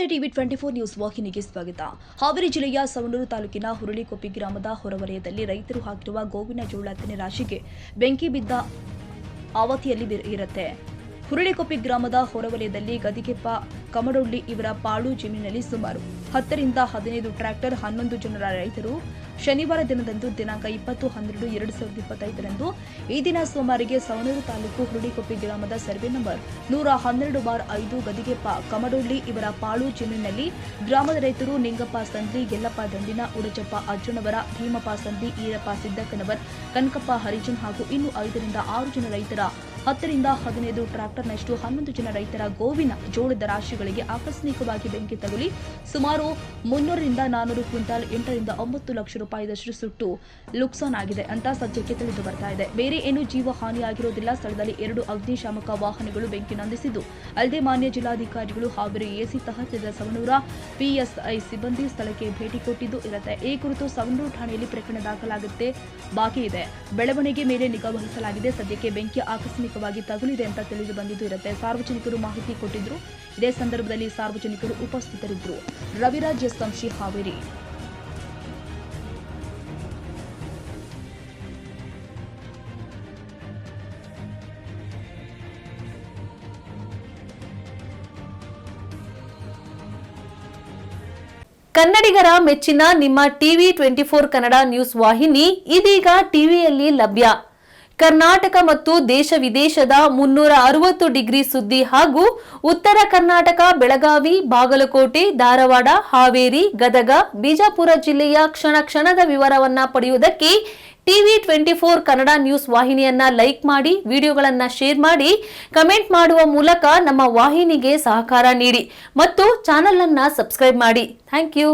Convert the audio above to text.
ನಮಸ್ತೆ TV 24 news ವಾಹಿನಿಗೆ ಸ್ವಾಗತ. ಹಾವೇರಿ ಜಿಲ್ಲೆಯ ಸವಣೂರು ತಾಲೂಕಿನ ಹುರುಳಿಕೊಪ್ಪಿ ಗ್ರಾಮದ ಹೊರವಲಯದಲ್ಲಿ ರೈತರು ಹಾಕಿರುವ ಗೋವಿನ ಜೋಳ ತೆನೆ ರಾಶಿಗೆ ಬೆಂಕಿ ಬಿದ್ದ ಅವಧಿಯಲ್ಲಿ ಇರುತ್ತೆ. ಹುರುಳಿಕೊಪ್ಪಿ ಗ್ರಾಮದ ಹೊರವಲಯದಲ್ಲಿ ಗದಿಗೆಪ್ಪ ಕಮಡೊಳ್ಳಿ ಇವರ ಪಾಳು ಜಮೀನಿನಲ್ಲಿ ಸುಮಾರು 10 ರಿಂದ 15 ಟ್ರ್ಯಾಕ್ಟರ್ 11 ಜನರ ರೈತರು ಶನಿವಾರ ದಿನದಂದು ದಿನಾಂಕ 20-12-2025 ಈ ದಿನ ಸೋಮವಾರಿಗೆ ಸವಣೂರು ತಾಲೂಕು ಹುರುಳಿಕೊಪ್ಪಿ ಗ್ರಾಮದ ಸರ್ವೆ ನಂಬರ್ 112/5 ಗದಿಗೆಪ್ಪ ಕಮಡೊಳ್ಳಿ ಇವರ ಪಾಳು ಜಮೀನಿನಲ್ಲಿ ಗ್ರಾಮದ ರೈತರು ನಿಂಗಪ್ಪ ಸಂದ್ಲಿ, ಯಲ್ಲಪ್ಪ ದಂಡಿನ, ಉಡಚಪ್ಪ ಅಜ್ಜನವರ, ಭೀಮಪ್ಪ ಸಂದ್ಲಿ, ಈರಪ್ಪ ಸಿದ್ದಕ್ಕನವರ್, ಕನಕಪ್ಪ ಹರಿಜನ್ ಹಾಗೂ ಇನ್ನು 5 ರಿಂದ 6 ಜನ ರೈತರ 10 ರಿಂದ 15 ಟ್ರ್ಯಾಕ್ಟರ್ನಷ್ಟು 11 ಜನ ರೈತರ ಗೋವಿನ ಜೋಳದ ರಾಶಿಗಳಿಗೆ ಆಕಸ್ಮಿಕವಾಗಿ ಬೆಂಕಿ ತಗುಲಿ ಸುಮಾರು 300 ರಿಂದ 400 ಕ್ವಿಂಟಾಲ್ 8 ರಿಂದ 9 ಲಕ್ಷ ರೂಪಾಯಿದಷ್ಟು ಸುಟ್ಟು ನುಕ್ಸಾನ್ ಆಗಿದೆ ಅಂತ ಸದ್ಯಕ್ಕೆ ತಿಳಿದು ಬರ್ತಾ ಇದೆ. ಬೇರೆ ಏನು ಜೀವ ಹಾನಿಯಾಗಿರೋದಿಲ್ಲ. ಸ್ಥಳದಲ್ಲಿ 2 ಅಗ್ನಿಶಾಮಕ ವಾಹನಗಳು ಬೆಂಕಿ ನಂದಿಸಿದ್ದು, ಅಲ್ಲದೆ ಮಾನ್ಯ ಜಿಲ್ಲಾಧಿಕಾರಿಗಳು ಹಾವೇರಿ ಎಸಿ ತಹಸೀಲ್ದಾರ್ ಸವಣೂರ ಪಿಎಸ್ಐ ಸಿಬ್ಬಂದಿ ಸ್ಥಳಕ್ಕೆ ಭೇಟಿ ಕೊಟ್ಟಿದ್ದು ಇರುತ್ತೆ. ಈ ಕುರಿತು ಸವಣೂರು ಠಾಣೆಯಲ್ಲಿ ಪ್ರಕರಣ ದಾಖಲಾಗುತ್ತೆ ಬಾಕಿ ಇದೆ. ಬೆಳವಣಿಗೆ ಮೇಲೆ ನಿಗಾ ವಹಿಸಲಾಗಿದೆ. ಸದ್ಯಕ್ಕೆ ಬೆಂಕಿ ಆಕಸ್ಮಿಕವಾಗಿ ತಗುಲಿದೆ ಅಂತ ತಿಳಿದು ಬಂದಿದ್ದು ಇರುತ್ತೆ. ಸಾರ್ವಜನಿಕರು ಮಾಹಿತಿ ಕೊಟ್ಟಿದ್ರು. ಇದೇ ಸಂದರ್ಭದಲ್ಲಿ ಸಾರ್ವಜನಿಕರು ಉಪಸ್ಥಿತರಿದ್ದರು. ರವಿರಾಜ್ ಸಂಶಿ, ಹಾವೇರಿ. ಕನ್ನಡಿಗರ ಮೆಚ್ಚಿನ ನಿಮ್ಮ ಟಿವಿ 24 ಕನ್ನಡ ನ್ಯೂಸ್ ವಾಹಿನಿ ಇದೀಗ ಟಿವಿಯಲ್ಲಿ ಲಭ್ಯ. ಕರ್ನಾಟಕ ಮತ್ತು ದೇಶ ವಿದೇಶದ 360 ಡಿಗ್ರಿ ಸುದ್ದಿ ಹಾಗೂ ಉತ್ತರ ಕರ್ನಾಟಕ, ಬೆಳಗಾವಿ, ಬಾಗಲಕೋಟೆ, ಧಾರವಾಡ, ಹಾವೇರಿ, ಗದಗ, ಬಿಜಾಪುರ ಜಿಲ್ಲೆಯ ಕ್ಷಣ ಕ್ಷಣದ ವಿವರವನ್ನ ಪಡೆಯುವುದಕ್ಕೆ ಟಿವಿ 24 ಕನ್ನಡ ನ್ಯೂಸ್ ವಾಹಿನಿಯನ್ನ ಲೈಕ್ ಮಾಡಿ, ವಿಡಿಯೋಗಳನ್ನ ಶೇರ್ ಮಾಡಿ, ಕಮೆಂಟ್ ಮಾಡುವ ಮೂಲಕ ನಮ್ಮ ವಾಹಿನಿಗೆ ಸಹಕಾರ ನೀಡಿ ಮತ್ತು ಚಾನೆಲ್ ಅನ್ನ ಸಬ್ಸ್ಕ್ರೈಬ್ ಮಾಡಿ. Thank you.